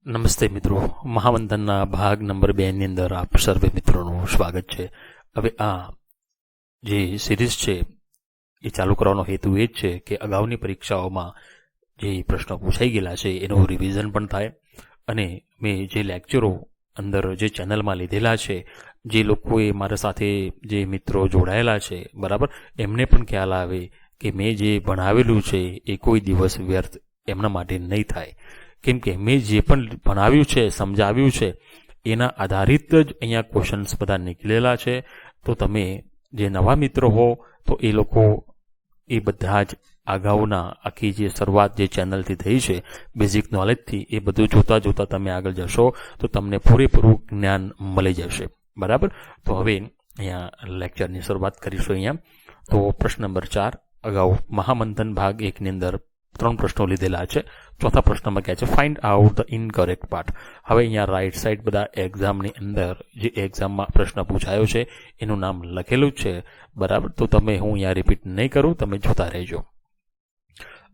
નમસ્તે મિત્રો, મહાવંદનના ભાગ નંબર 2 ની અંદર આપ સર્વે મિત્રોનું સ્વાગત છે. હવે આ જે સિરીઝ છે એ ચાલુ કરવાનો હેતુ એ જ છે કે અગાઉની પરીક્ષાઓમાં જે પ્રશ્નો પૂછાઈ ગયેલા છે એનું રિવિઝન પણ થાય અને મેં જે લેક્ચરો અંદર જે ચેનલમાં લીધેલા છે, જે લોકોએ મારા સાથે જે મિત્રો જોડાયેલા છે બરાબર, એમને પણ ખ્યાલ આવે કે મેં જે ભણાવેલું છે એ કોઈ દિવસ વ્યર્થ એમના માટે નહીં થાય. કેમ કે મેં જે પણ ભણાવ્યું છે, સમજાવ્યું છે, એના આધારિત જ અહીંયા ક્વેશ્ચન્સ બધા નીકળેલા છે. તો તમે જે નવા મિત્રો હો તો એ લોકો એ બધા જ અગાઉના આખી જે શરૂઆત જે ચેનલથી થઈ છે બેઝિક નોલેજથી, એ બધું જોતાં જોતાં તમે આગળ જશો તો તમને પૂરેપૂરું જ્ઞાન મળી જશે. બરાબર. તો હવે અહીંયા લેક્ચરની શરૂઆત કરીશું. અહીંયા તો પ્રશ્ન નંબર 4, અગાઉ મહામંથન ભાગ 1 ની અંદર 3 પ્રશ્નો લીધેલા છે. ચોથા પ્રશ્નમાં કહે છે find out the incorrect part. હવે અહીંયા રાઈટ સાઈડ બધા એક્ઝામની અંદર જે એક્ઝામમાં પ્રશ્ન પૂછાયો છે એનું નામ લખેલું જ છે. બરાબર. તો તમે હું અહીંયા રિપીટ નહીં કરું, તમે જોતા રહેજો.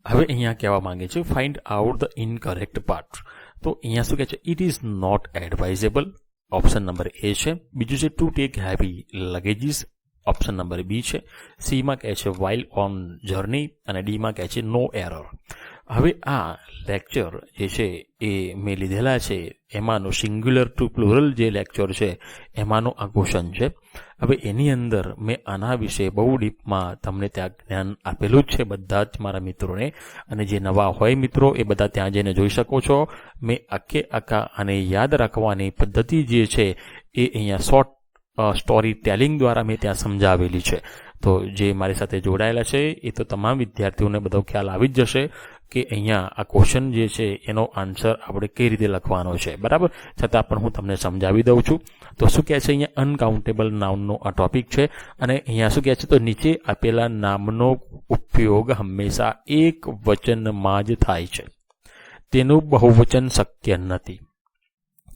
હવે અહીંયા કહેવા માંગે છે find out the incorrect part. તો અહીંયા શું કહે છે? It is not advisable. Option number A છે. બીજું છે to take heavy luggages. Option number B છે. સીમાં કહે છે વાઇલ ઓન જર્ની અને ડીમાં કહે છે નો એરર. હવે આ લેક્ચર જે છે એ મેં લીધેલા છે એમાંનો સિંગ્યુલર ટુ પ્લુરલ જે લેક્ચર છે એમાંનો આ ક્વેશ્ચન છે. હવે એની અંદર મેં આના વિશે બહુ ડીપમાં તમને ત્યાં જ્ઞાન આપેલું જ છે બધા જ મારા મિત્રોને, અને જે નવા હોય મિત્રો એ બધા ત્યાં જઈને જોઈ શકો છો. મેં આખા આને યાદ રાખવાની પદ્ધતિ જે છે એ અહીંયા શોર્ટ સ્ટોરી ટેલિંગ દ્વારા મેં ત્યાં સમજાવેલી છે. તો જે મારી સાથે જોડાયેલા છે એ તો તમામ વિદ્યાર્થીઓને બધો ખ્યાલ આવી જ જશે કે અહીંયા આ ક્વેશ્ચન જે છે એનો આન્સર આપણે કઈ રીતે લખવાનો છે. બરાબર. છતાં પણ હું તમને સમજાવી દઉં છું. તો શું કહે છે અહીંયા? અનકાઉન્ટેબલ નાઉનનો આ ટોપિક છે અને અહીંયા શું કહે છે? તો નીચે આપેલા નામનો ઉપયોગ હંમેશા એક વચનમાં જ થાય છે, તેનું બહુવચન શક્ય નથી.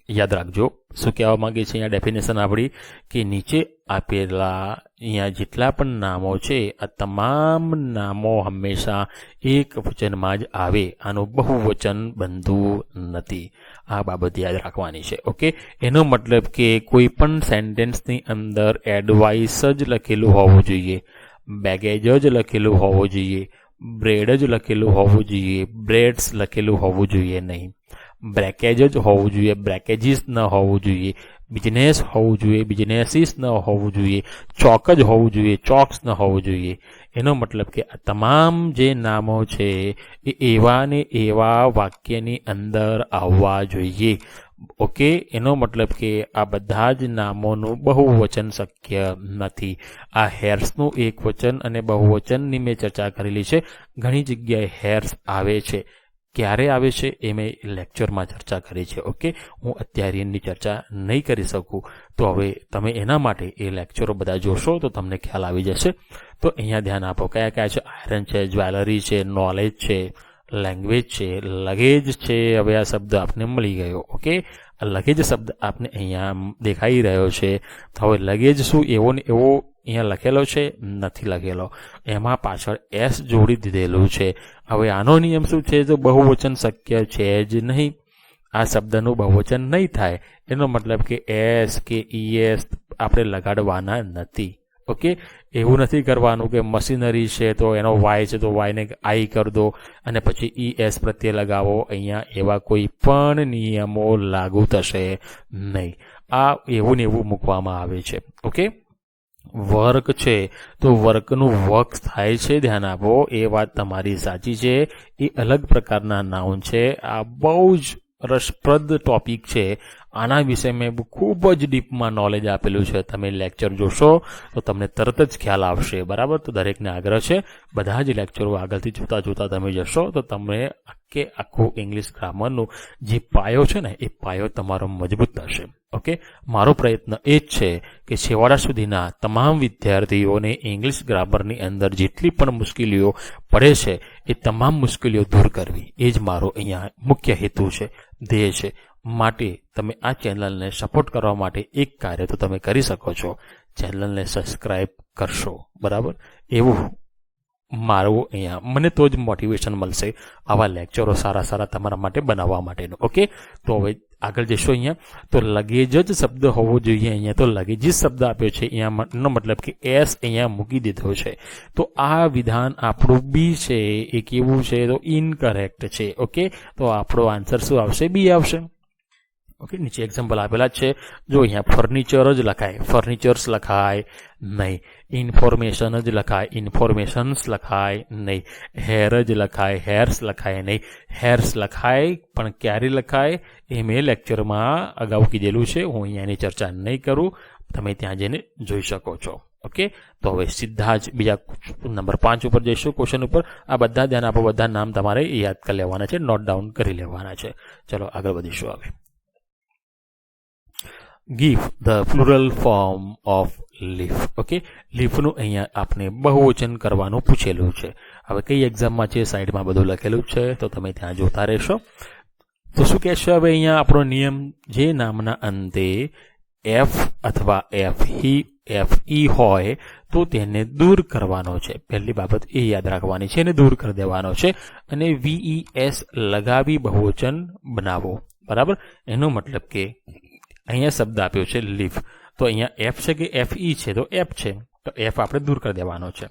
યાદ રાખજો શું કહેવા માંગે છે અહીંયા ડેફિનેશન આપણી, કે નીચે આપેલા અહીંયા જેટલા પણ નામો છે આ તમામ નામો હંમેશા એક વચનમાં જ આવે, આનું બહુવચન બનતું નથી. આ બાબત યાદ રાખવાની છે. ઓકે. એનો મતલબ કે કોઈ પણ સેન્ટેન્સની અંદર એડવાઇસ જ લખેલું હોવું જોઈએ, બેગેજ જ લખેલું હોવું જોઈએ, બ્રેડ જ લખેલું હોવું જોઈએ, બ્રેડ્સ લખેલું હોવું જોઈએ નહીં. બ્રેકેજ જ હોવું જોઈએ, બ્રેકેજીસ ન હોવું જોઈએ, બિઝનેસ હોવું જોઈએ, બિઝનેસીસ ન હોવું જોઈએ, ચોક જ હોવું જોઈએ, ચોક્સ ન હોવું જોઈએ. એનો મતલબ કે આ તમામ જે નામો છે એ એવા ને એવા વાક્યની અંદર આવવા જોઈએ. ઓકે. એનો મતલબ કે આ બધા જ નામોનું બહુવચન શક્ય નથી. આ હેર્સનું એક વચન અને બહુવચનની મેં ચર્ચા કરેલી છે. ઘણી જગ્યાએ હેર્સ આવે છે, ક્યારે આવે છે એ મેં લેક્ચરમાં ચર્ચા કરી છે. ઓકે. હું અત્યારે એની ચર્ચા નહીં કરી શકું. તો હવે તમે એના માટે એ લેક્ચરો બધા જોશો તો તમને ખ્યાલ આવી જશે. તો અહીંયા ધ્યાન આપો. કયા કયા છે? આયરન છે, જ્વેલરી છે, નોલેજ છે, લેંગ્વેજ છે, લગેજ છે. હવે આ શબ્દ આપને મળી ગયો. ઓકે. આ લગેજ શબ્દ આપને અહીંયા દેખાઈ રહ્યો છે. હવે લગેજ શું એવો ને એવો અહીંયા લખેલો છે? નથી લખેલો. એમાં પાછળ એસ જોડી દીધેલું છે. હવે આનો નિયમ શું છે? તો બહુવચન શક્ય છે જ નહીં. આ શબ્દનું બહુવચન નહીં થાય. એનો મતલબ કે એસ કે ઈએસ આપણે લગાડવાના નથી. ઓકે. એવું નથી કરવાનું કે મશીનરી છે તો એનો વાય છે તો વાયને આઈ કરી દો અને પછી ઈએસ પ્રત્યે લગાવો. અહીંયા એવા કોઈ પણ નિયમો લાગુ થશે નહીં. આ એવું ને એવું મૂકવામાં આવે છે. ઓકે. વર્ક છે તો વર્કનું વર્ક થાય છે, ધ્યાન આપો. એ વાત તમારી સાચી છે. એ અલગ પ્રકારના નાઉન છે. આ બહુ જ રસપ્રદ ટોપિક છે. આના વિશે મેં ખૂબ જ ડીપમાં નોલેજ આપેલું છે. તમે લેક્ચર જોશો તો તમને તરત જ ખ્યાલ આવશે. બરાબર. તો દરેકને આગ્રહ છે બધા જ લેક્ચરો આગળથી જોતા જોતા તમે જશો તો તમને આખું ઇંગ્લિશ ગ્રામરનું જે પાયો છે ને એ પાયો તમારો મજબૂત થશે. ઓકે. મારો પ્રયત્ન એ જ છે કે છેવાડા સુધીના તમામ વિદ્યાર્થીઓને ઇંગ્લિશ ગ્રામરની અંદર જેટલી પણ મુશ્કેલીઓ પડે છે એ તમામ મુશ્કેલીઓ દૂર કરવી, એ જ મારો અહીંયા મુખ્ય હેતુ છે, ધ્યેય છે. માટે તમે આ ચેનલને સપોર્ટ કરવા માટે એક કાર્ય તો તમે કરી શકો છો, ચેનલને સબસ્ક્રાઇબ કરશો. બરાબર. એવું મારું અહીંયા મને તો જ મોટિવેશન મળશે આવા લેક્ચરો સારા તમારા માટે બનાવવા માટેનું. ઓકે, તો હવે આગળ જઈશું. અહીંયા તો લગેજ જ શબ્દ હોવો જોઈએ. અહીંયા તો લગેજ જ શબ્દ આપ્યો છે. અહીંયાનો મતલબ કે એસ અહીંયા મૂકી દીધો છે. તો આ વિધાન આપણું બી છે એ કેવું છે તો ઇનકરેક્ટ છે. ઓકે, તો આપણો આન્સર શું આવશે? બી આવશે. ઓકે, નીચે એક્ઝામ્પલ આપેલા છે. જો અહીંયા ફર્નિચર જ લખાય, ફર્નિચર્સ લખાય નહીં. ઇન્ફોર્મેશન જ લખાય, ઇન્ફોર્મેશન્સ લખાય નહીં. હેર જ લખાય, હેર્સ લખાય નહીં. હેર્સ લખાય પણ ક્યારે લખાય એ મેં લેક્ચરમાં અગાઉ કીધેલું છે. હું અહીંયાની ચર્ચા નહીં કરું, તમે ત્યાં જઈને જોઈ શકો છો. ઓકે, તો હવે સીધા જ બીજા નંબર 5 ઉપર જઈશું. ક્વેશ્ચન ઉપર આ બધા ધ્યાન આપો, બધા નામ તમારે યાદ કરી લેવાના છે, નોટ ડાઉન કરી લેવાના છે. ચલો આગળ વધીશું. હવે give the plural form of leaf. Okay, લીફનું અહીંયા આપણે બહુવચન કરવાનું પૂછેલું છે. હવે કઈ એક્ઝામમાં છે સાઈડમાં બધું લખેલું છે, તો તમે ત્યાં જોતા રહેશો. તો શું કહેશો હવે અહીંયા આપણો નિયમ, જે નામના અંતે એફ અથવા એફઈ હોય તો તેને દૂર કરવાનો છે. પહેલી બાબત એ યાદ રાખવાની છે, એને દૂર કરી દેવાનો છે. અને VES લગાવી બહુવચન બનાવો. બરાબર, એનો મતલબ કે અહીંયા શબ્દ આપ્યો છે લીફ, તો અહીંયા એફ છે કે એફઈ છે, તો એફ છે તો એફ આપણે દૂર કરી દેવાનો છે.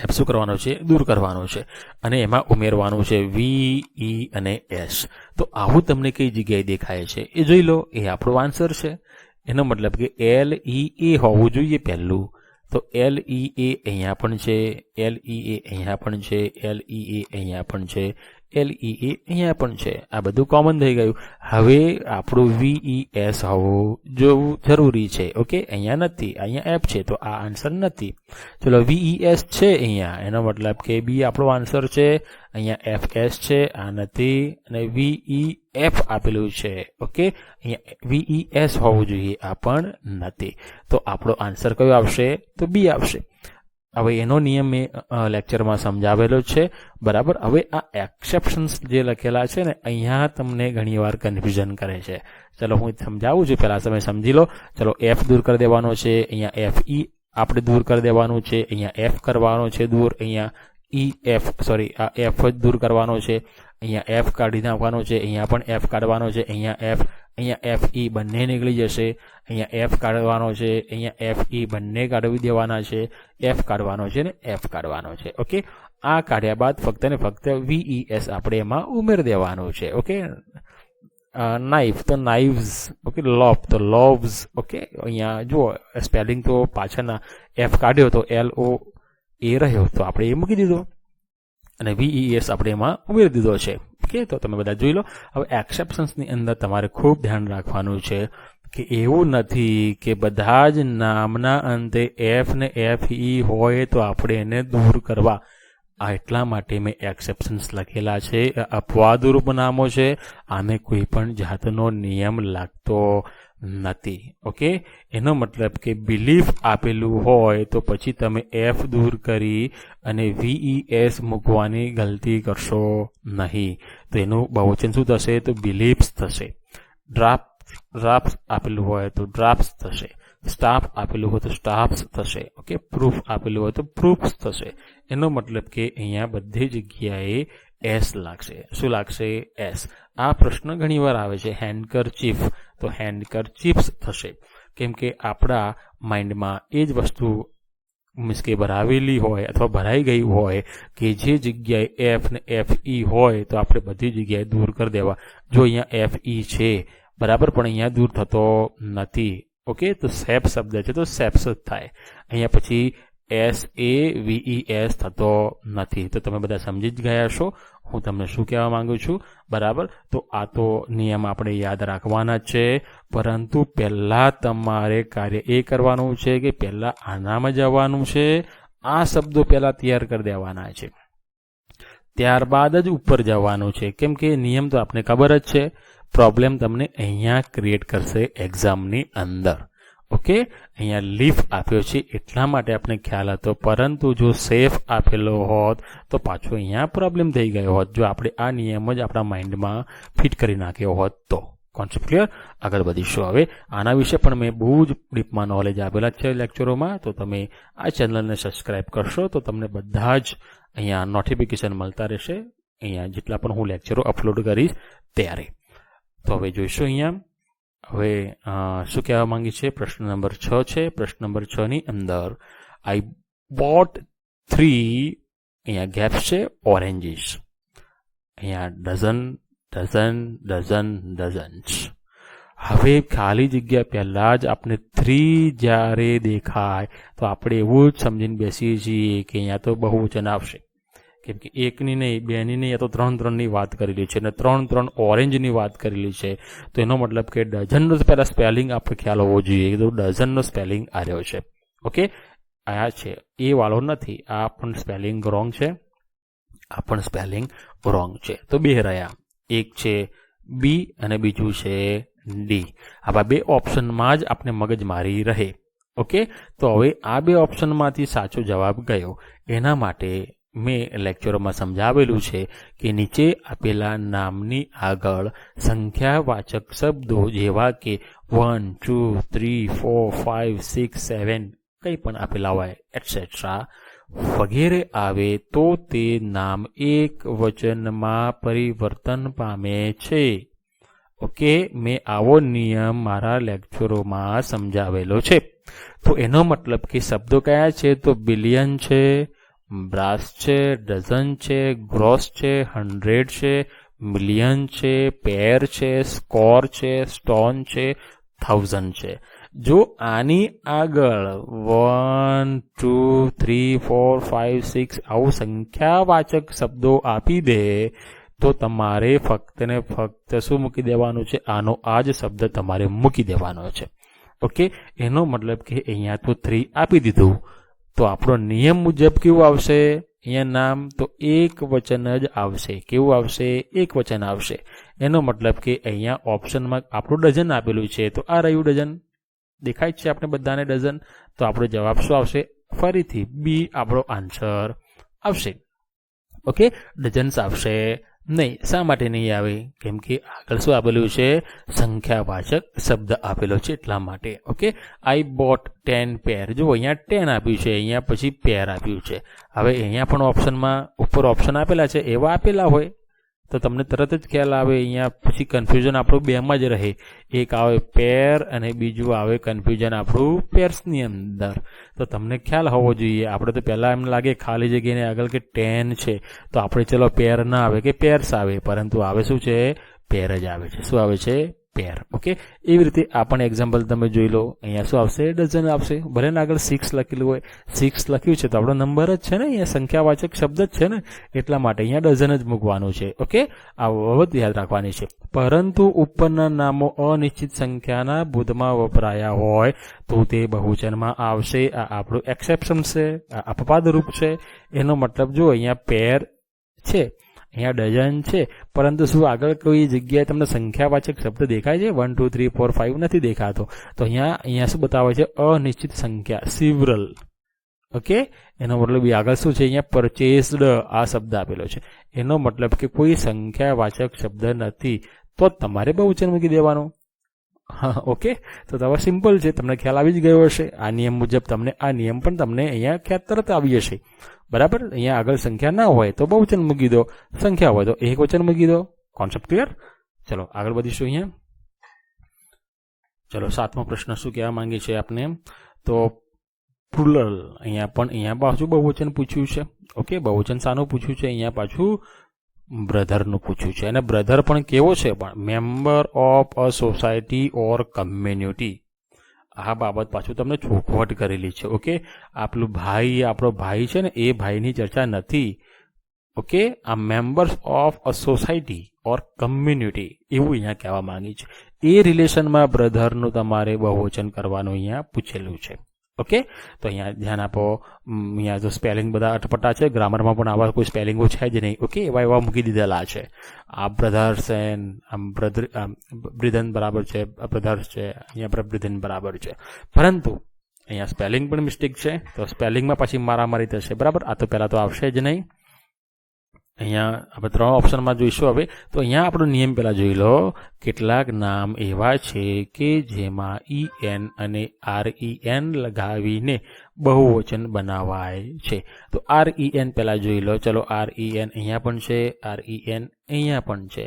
એફ શું કરવાનો છે? દૂર કરવાનો છે. અને એમાં ઉમેરવાનું છે VE અને S. તો આવું તમને કઈ જગ્યાએ દેખાય છે એ જોઈ લો, એ આપણો આન્સર છે. એનો મતલબ કે LEA હોવું જોઈએ પહેલું. તો LEA અહીંયા પણ છે, LEA અહીંયા પણ છે, LEA અહીંયા પણ છે, LEA અહીંયા પણ છે. આ બધું કોમન થઈ ગયું. હવે આપણું VES હોવું જરૂરી છે. ઓકે, અહીંયા નથી, અહીંયા એફ છે, તો આ આન્સર નથી. ચલો VES છે અહીંયા, એનો મતલબ કે બી આપણો આન્સર છે. અહીંયા FS છે, આ નથી, અને VEF આપેલું છે. ઓકે, અહીંયા VES હોવું જોઈએ, આ પણ નથી. તો આપણો આન્સર કયો આવશે? તો બી આવશે. હવે એનો નિયમ મેં લેક્ચરમાં સમજાવેલો છે. બરાબર, હવે આ એક્સેપ્શન્સ જે લખેલા છે ને, અહીંયા તમને ઘણીવાર કન્ફ્યુઝન કરે છે. ચલો હું સમજાવું છું, પહેલા તમે સમજી લો. ચલો એફ દૂર કરી દેવાનો છે, અહીંયા FE આપણે દૂર કરી દેવાનું છે, અહીંયા એફ કરવાનો છે દૂર, અહીંયા આ એફ જ દૂર કરવાનો છે, અહીંયા એફ કાઢી નાખવાનો છે, અહીંયા પણ એફ કાઢવાનો છે, અહીંયા FE બંને નીકળી જશે, અહીંયા એફ કાઢવાનો છે, અહીંયા FE બંને કાઢવી દેવાના છે, એફ કાઢવાનો છે ને એફ કાઢવાનો છે. ઓકે, આ કાઢ્યા બાદ ફક્ત ને ફક્ત VES આપણે એમાં ઉમેરી દેવાનું છે. ઓકે, નાઇફ તો નાઇવ્સ, ઓકે, લોફ તો લોવ્સ. ઓકે, અહીંયા જુઓ સ્પેલિંગ તો પાછળના એફ કાઢ્યો તો LOA રહ્યો, તો આપણે એ મૂકી દીધો, અને VES આપણે એમાં ઉમેરી દીધો છે. ઓકે, તો તમે બધા જોઈ લો. હવે એક્સેપ્શન્સની અંદર તમારે ખૂબ ધ્યાન રાખવાનું છે કે એવું નથી કે બધા જ નામના અંતે એફ ને FE હોય તો આપણે એને દૂર કરવા. આ એટલા માટે મેં એક્સેપ્શન્સ લખેલા છે. અપવાદરૂપ નામો છે, આને કોઈ પણ જાતનો નિયમ લાગતો નથી. ઓકે, એનો મતલબ કે બિલીફ આપેલું હોય તો પછી તમે એફ દૂર કરી અને VES મૂકવાની ગલતી કરશો નહીં. તો એનું બહુવચન શું થશે? તો બિલીફ્સ થશે. ડ્રાફ્ટ આપેલું હોય તો ડ્રાફ્ટ્સ થશે. સ્ટાફ આપેલું હોય તો સ્ટાફ્સ થશે. ઓકે, પ્રૂફ આપેલું હોય તો પ્રૂફ્સ થશે. એનો મતલબ કે અહીંયા બધી જગ્યાએ S લાગશે. શું લાગશે? S. આ પ્રશ્ન ઘણીવાર આવે છે. હેન્ડકરચીફ તો હેન્ડકરચીફ્સ થશે, કેમ કે આપણા માઇન્ડમાં એ જ વસ્તુ મીન્સ કે ભરાવેલી હોય અથવા ભરાઈ ગઈ હોય કે જે જગ્યાએ એફ ને FE હોય તો આપણે બધી જગ્યાએ દૂર કરી દેવા. જો અહીંયા FE છે બરાબર, પણ અહીંયા દૂર થતો નથી. ઓકે, તો સેપ શબ્દ છે તો સેપ્સ જ થાય. અહીંયા પછી SAVES થતો નથી. તો તમે બધા સમજી જ ગયા છો હું તમને શું કહેવા માંગુ છું. બરાબર, તો આ તો નિયમ આપણે યાદ રાખવાના જ છે, પરંતુ પહેલા તમારે કાર્ય એ કરવાનું છે કે પહેલા આનામાં જવાનું છે, આ શબ્દો પહેલા તૈયાર કરી દેવાના છે, ત્યારબાદ જ ઉપર જવાનું છે. કેમ કે નિયમ તો આપણે ખબર જ છે. પ્રોબ્લેમ તમને અહીંયા ક્રિએટ કરશે એક્ઝામની અંદર. ઓકે, અહીંયા લીફ આપ્યો છે એટલા માટે આપણે ખ્યાલ હતો, પરંતુ જો સેફ આપેલો હોત તો પાછો અહીંયા પ્રોબ્લેમ થઈ ગયો હોત, જો આપણે આ નિયમ જ આપણા માઇન્ડમાં ફિટ કરી નાખ્યો હોત તો. Concept clear? આગળ વધીશું. હવે આના વિશે પણ મેં બહુ જ ડીપમાં નોલેજ આપેલા છે લેક્ચરોમાં, તો તમે આ ચેનલને સબસ્ક્રાઇબ કરશો તો તમને બધા જ અહીંયા નોટિફિકેશન મળતા રહેશે અહીંયા જેટલા પણ હું લેક્ચરો અપલોડ કરીશ ત્યારે. તો હવે જોઈશું અહીંયા. હવે શું કહેવા માંગી છે? પ્રશ્ન નંબર 6 છે. પ્રશ્ન નંબર 6 ની અંદર આઈ બોટ 3 અહીંયા ગેપ્સ છે ઓરેન્જીસ. અહીંયા ડઝન્સ. હવે ખાલી જગ્યા પહેલા જ આપણે 3 જ્યારે દેખાય તો આપણે એવું જ સમજીને બેસીએ છીએ કે અહીંયા તો બહુવચન આવશે, કેમ કે 1ની નહીં, 2ની નહીં, તો 3ની વાત કરેલી છે અને 3 ઓરેન્જની વાત કરેલી છે. તો એનો મતલબ કે ડઝનનો પહેલા સ્પેલિંગ આપણે ખ્યાલ હોવો જોઈએ. તો ડઝનનો સ્પેલિંગ આવ્યો છે. ઓકે, આ છે એ વાળો નથી, આ પણ સ્પેલિંગ રોંગ છે, આ પણ સ્પેલિંગ રોંગ છે. તો બે રહ્યા, એક છે બી અને બીજું છે ડી. આવા બે ઓપ્શનમાં જ આપણે મગજમારી રહે. ઓકે, તો હવે આ બે ઓપ્શનમાંથી સાચો જવાબ કયો એના માટે મેં લેક્ચરોમાં સમજાવેલું છે કે નીચે આપેલા નામની આગળ સંખ્યાવાચક શબ્દો જેવા કે 1, 2, 3, 4, 5, 6, 7 કંઈ પણ આપેલા હોય એટસેટ્રા વગેરે આવે તો તે નામ એક વચનમાં પરિવર્તન પામે છે. ઓકે, મેં આવો નિયમ મારા લેક્ચરોમાં સમજાવેલો છે. તો એનો મતલબ કે શબ્દો કયા છે? તો બિલિયન છે, બ્રાસ છે, ડઝન છે, ગ્રોસ છે, 100 છે, મિલિયન છે, પેર છે, સ્કોર છે, સ્ટોન છે, 1000 છે. જો આની આગળ 1, 2, 3, 4, 5, 6 આવું સંખ્યાવાચક શબ્દો આપી દે તો તમારે ફક્ત ને ફક્ત શું મૂકી દેવાનું છે? આનો આ જ શબ્દ તમારે મૂકી દેવાનો છે. ઓકે, એનો મતલબ કે અહીંયા તો 3 આપી દીધું તો આપણો નિયમ મુજબ કેવું આવશે? અહીંયા નામ તો એક વચન જ આવશે. કેવું આવશે? એક વચન આવશે. એનો મતલબ કે અહીંયા ઓપ્શનમાં આપણું ડઝન આપેલું છે, તો આ રહ્યું ડઝન. દેખાય છે આપણે બધાને ડઝન. તો આપણો જવાબ શું આવશે? ફરીથી બી આપણો આન્સર આવશે. ઓકે, ડઝન્સ આવશે નહીં. શા માટે નહીં આવે? કેમ કે આગળ શું આપેલું છે? સંખ્યાવાચક શબ્દ આપેલો છે એટલા માટે. ઓકે, આઈ બોટ 10 પેર. જો અહીંયા 10 આપ્યું છે, અહીંયા પછી પેર આપ્યું છે. હવે અહીંયા પણ ઓપ્શનમાં ઉપર ઓપ્શન આપેલા છે, એવા આપેલા હોય તો તમને તરત જ ખ્યાલ આવે. અહીંયા પછી કન્ફ્યુઝન આપણું બેમાં જ રહે. એક આવે પેર અને બીજું આવે કન્ફ્યુઝન આપણું પેર્સની અંદર. તો તમને ખ્યાલ હોવો જોઈએ. આપણે તો પહેલાં એમ લાગે ખાલી જગ્યાની આગળ કે 10 છે તો આપણે ચલો પેર ના આવે કે પેર્સ આવે, પરંતુ આવે શું છે? પેર જ આવે છે. શું આવે છે? પેર. ઓકે, એવી રીતે આ પણ એક્ઝામ્પલ તમે જોઈ લો. અહીંયા શું આવશે? ડઝન આવશે. ભલે ને આગળ 6 લખેલું હોય, 6 લખ્યું છે તો આપણો નંબર જ છે ને, અહીંયા સંખ્યાવાચક શબ્દ જ છે ને, એટલા માટે અહીંયા ડઝન જ મૂકવાનું છે. ઓકે, આ બાબત યાદ રાખવાની છે. પરંતુ ઉપરના નામો અનિશ્ચિત સંખ્યાના ભૂતમાં વપરાયા હોય તો તે બહુવચનમાં આવશે. આ આપણું એક્સેપ્શન છે, આ અપવાદરૂપ છે. એનો મતલબ જો અહીંયા પેર છે, અહીંયા ડઝન છે, પરંતુ શું આગળ કોઈ જગ્યાએ તમને સંખ્યાવાચક શબ્દ દેખાય છે? 1, 2, 3, 4, 5 નથી દેખાતો. તો અહીંયા શું બતાવે છે? અનિશ્ચિત સંખ્યા, સિવરલ. ઓકે, એનો મતલબ આગળ શું છે? અહીંયા પરચેસ્ડ આ શબ્દ આપેલો છે. એનો મતલબ કે કોઈ સંખ્યાવાચક શબ્દ નથી તો તમારે બહુવચન મૂકી દેવાનું. ઓકે, તો તમારે સિમ્પલ છે, તમને ખ્યાલ આવી જ ગયો હશે. આ નિયમ મુજબ તમને આ નિયમ પણ તમને અહીંયા ખ્યાલ તરત આવી જશે. બરાબર, અહીંયા આગળ સંખ્યા ના હોય તો બહુવચન મૂકી દો, સંખ્યા હોય તો એક વચન મૂકી દો. Concept clear? ચલો આગળ વધીશું અહીંયા. ચલો 7મો પ્રશ્ન શું કહેવા માંગે છે આપણે? તો પ્લુરલ. અહીંયા પાછું બહુવચન પૂછ્યું છે. ઓકે, બહુવચન શાનું પૂછ્યું છે? અહીંયા પાછું બ્રધરનું પૂછ્યું છે. અને બ્રધર પણ કેવો છે? પણ member of a society or community. આ બાબત પાછું તમને ચોખવટ કરેલી છે. ઓકે, આપણો ભાઈ છે ને, એ ભાઈની ચર્ચા નથી. ઓકે, આ members of a society or community એવું અહીંયા કહેવા માંગી છે. એ રિલેશનમાં બ્રધરનું તમારે બહુવચન કરવાનું અહીંયા પૂછેલું છે. ઓકે, તો અહીંયા ધ્યાન આપો. અહીંયા જો સ્પેલિંગ બધા અટપટા છે, ગ્રામરમાં પણ આવા કોઈ સ્પેલિંગો છે જ નહીં. ઓકે, એવા મૂકી દીધેલા છે. આ બ્રધર્સ એન્ડ બ્રિધન બરાબર છે, બ્રધર્સ છે, અહીંયા બ્રિધન બરાબર છે, પરંતુ અહીંયા સ્પેલિંગ પણ મિસ્ટેક છે. તો સ્પેલિંગમાં પછી મારામારી થશે. બરાબર, આ તો પહેલાં તો આવશે જ નહીં. અહીંયા આપણે 3 ઓપ્શનમાં જોઈશું. હવે તો અહીંયા આપણો નિયમ પહેલા જોઈ લો. કેટલાક નામ એવા છે કે જેમાં EN અને REN લગાવીને બહુવચન બનાવાય છે. તો REN પહેલા જોઈ લો. ચલો, REN અહીંયા પણ છે, REN અહીંયા પણ છે,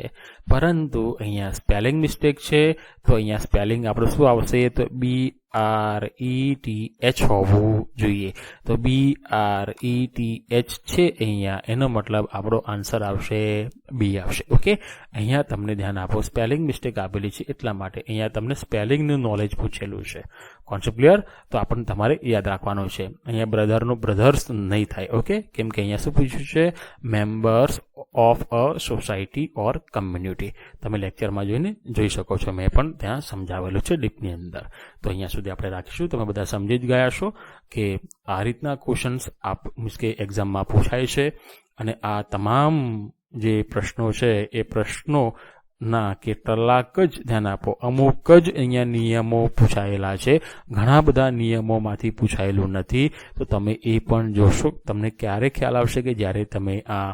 પરંતુ અહીંયા સ્પેલિંગ મિસ્ટેક છે. તો અહીંયા સ્પેલિંગ આપણું શું આવશે? તો BRETH હોવું જોઈએ. તો BRETH છે અહીંયા, એનો મતલબ આપણો આન્સર આવશે બી આવશે. ઓકે, અહીંયા તમને ધ્યાન આપો, સ્પેલિંગ મિસ્ટેક આપેલી છે એટલા માટે અહીંયા તમને સ્પેલિંગનું નોલેજ પૂછેલું છે. Concept clear? તો આપણને તમારે યાદ રાખવાનું છે. અહીંયા બ્રધરનું બ્રધર્સ નહીં થાય. ઓકે, કેમ કે અહીંયા શું પૂછ્યું છે? Members of a society or community. તમે લેક્ચરમાં જોઈને જોઈ શકો છો, મેં પણ ત્યાં સમજાવેલું છે ડીપની અંદર. તો અહીંયા સુધી આપણે રાખીશું. તમે બધા સમજી જ ગયા છો કે આ રીતના ક્વેશ્ચન્સ મીન્સ કે એક્ઝામમાં પૂછાય છે, અને આ તમામ જે પ્રશ્નો છે એ પ્રશ્નોના કેટલાક જ ધ્યાન આપો, અમુક જ અહીંયા નિયમો પૂછાયેલા છે, ઘણા બધા નિયમોમાંથી પૂછાયેલું નથી. તો તમે એ પણ જોશો. તમને ક્યારે ખ્યાલ આવશે? કે જ્યારે તમે આ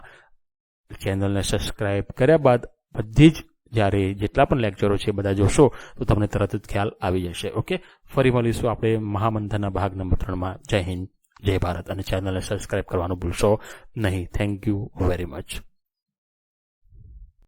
ચેનલને સબસ્ક્રાઇબ કર્યા બાદ બધી જ જ્યારે જેટલા પણ લેક્ચરો છે બધા જોશો તો તમને તરત જ ખ્યાલ આવી જશે. ઓકે, ફરી મળીશું આપણે મહામંથનના ભાગ નંબર 3માં. જય હિન્દ, જય ભારત, અને ચેનલને સબસ્ક્રાઇબ કરવાનું ભૂલશો નહીં. Thank you very much.